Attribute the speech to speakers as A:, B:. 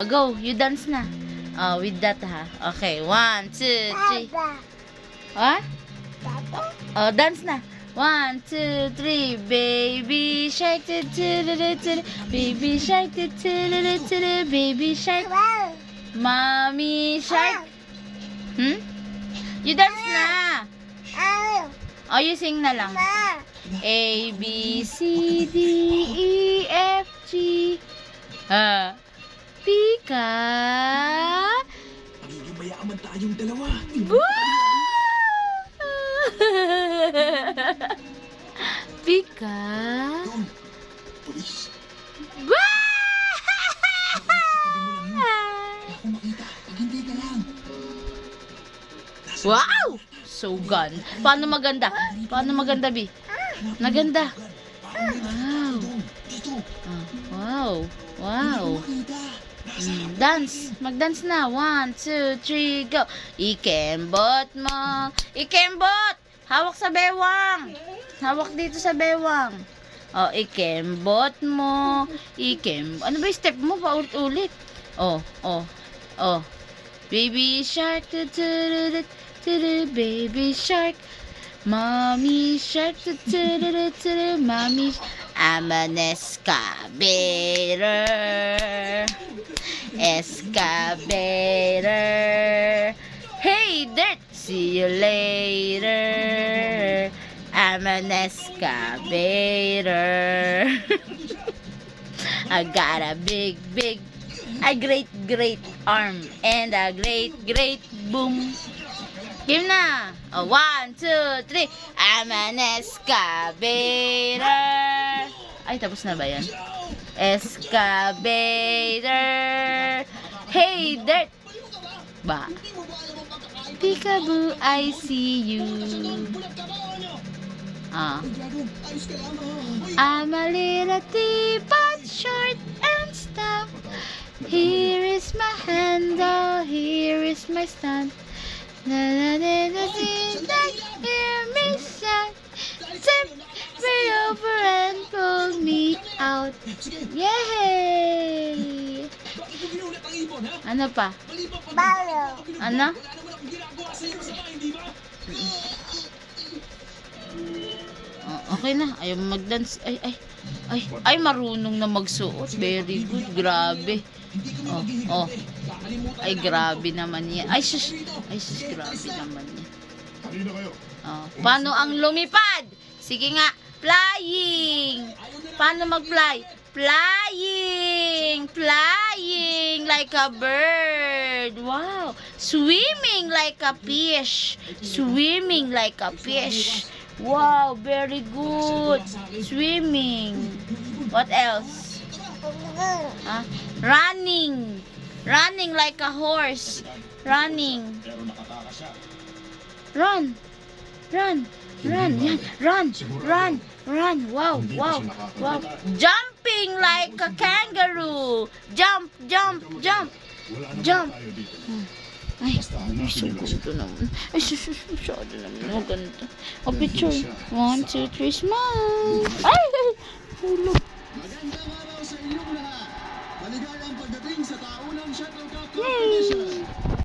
A: Go, you dance na. Oh, with that ha. Okay, 1, 2, 3. What? Oh, dance na. 1, 2, 3. Baby shark, baby shark, baby shark. Mommy shark. You dance na. Oh, you sing na lang. A, B, C, D, E, F, G. Pika.
B: Magiging mayaman tayong dalawa.
A: Pika.
B: Doon, pulis. Ako makita, pag hindi ka lang.
A: Wow! So gun. Paano maganda? Paano maganda, Bi? Naganda. Wow.
B: Dito.
A: Wow. Wow.
B: Makita.
A: Dance. Mag-dance na. 1, 2, 3, go. Ikembot mo. Ikembot! Hawak sa bewang. Hawak dito sa bewang. Oh, ikembot mo. Ano ba yung step mo? Paulit-ulit. Oh. Baby shark. Baby shark. Mommy shark. Mommy shark. I'm an excavator. Excavator. Hey, dirt. See you later. I'm an excavator. I got a great arm and a great boom. Game na. 1, 2, 3. I'm an excavator. Ay, tapos na ba yan? Excavator. Hey, dirt. Ba? Peekaboo, I see you. I'm a little teapot, short and stout. Here is my handle, here is my stand. Hear me shout, tip me over and pull me out. Yay! Ano pa? Ano? Okay na. Ayaw mag-dance. Ay, marunong na magsuot. Very good. Grabe. Ay, grabe naman yan. Ay, sus, grabe naman yan. Paano ang lumipad? Sige nga, flying. Paano mag-fly? Flying like a bird. Wow. Swimming like a fish. Wow, very good. Swimming. What else? Running like a horse. Run. Wow. Jumping like a kangaroo. Jump. Ay, so gusto naman. Ay, masyado naman. Maganda. O, picture. 1, 2, 3, smile. Ay, hulog.
B: Magandang araw sa inyong lahat. Maligayang pagdating sa taunang Shuttlecock
A: Yay!
B: Competition.